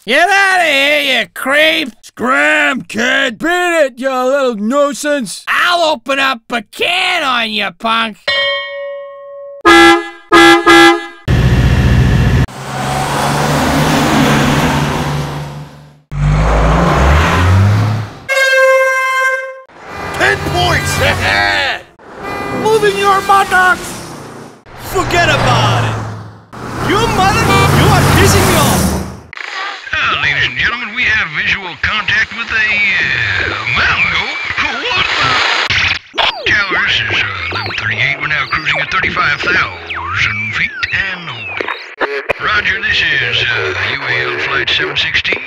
Get out of here, you creep! Scram, kid! Beat it, you little nuisance! I'll open up a can on you, punk! Moving your buttocks! Forget about it! You mother! You are pissing me off! Ladies and gentlemen, we have visual contact with a mountain goat. What the? Towers is level 38. We're now cruising at 35,000 feet and holding. Roger, this is UAL Flight 716.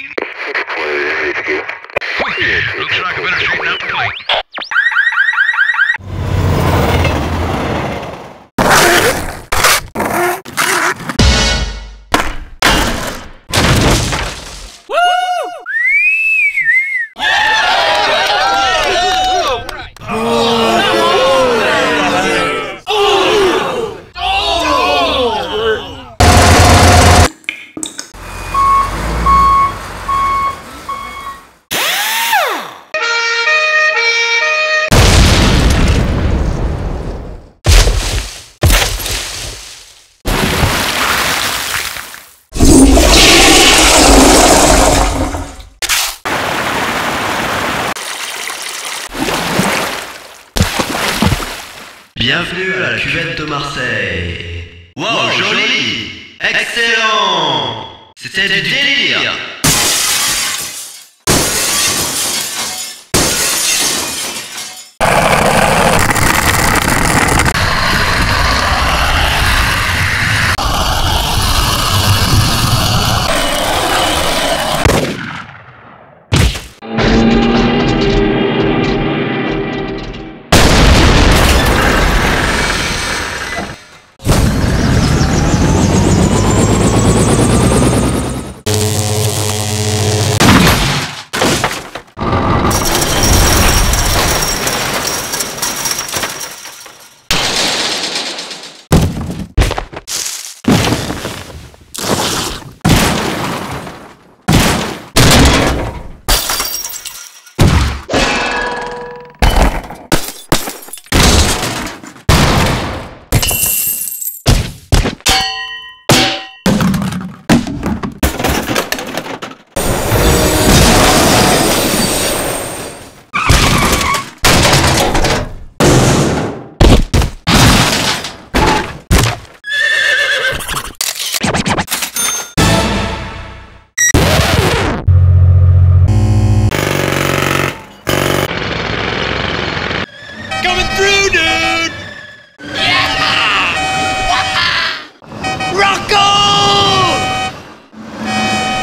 Wait, looks like I better straighten out the plate. Bienvenue à la cuvette de Marseille. Wow, joli! Excellent! C'était du délire!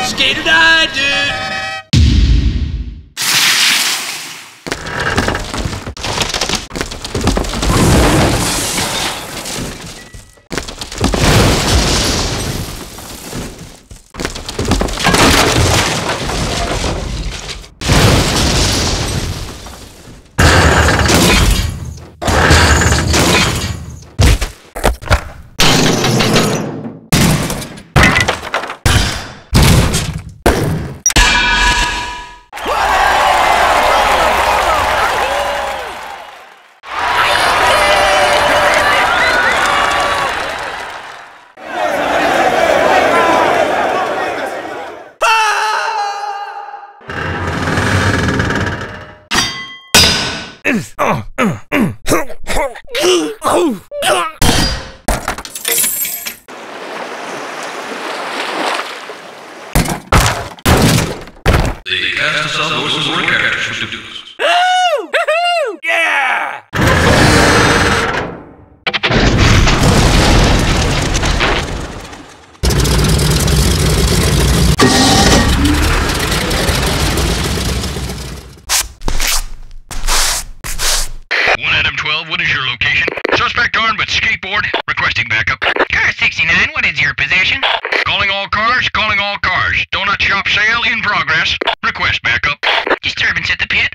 Skate or die, dude! The cast of South Ocean War characters should do this. Yeah! Adam 12, what is your location? Suspect armed with skateboard, requesting backup. Car 69, what is your position? Calling all cars, calling all cars. Donut shop sale in progress. Request backup. Disturbance at the pit.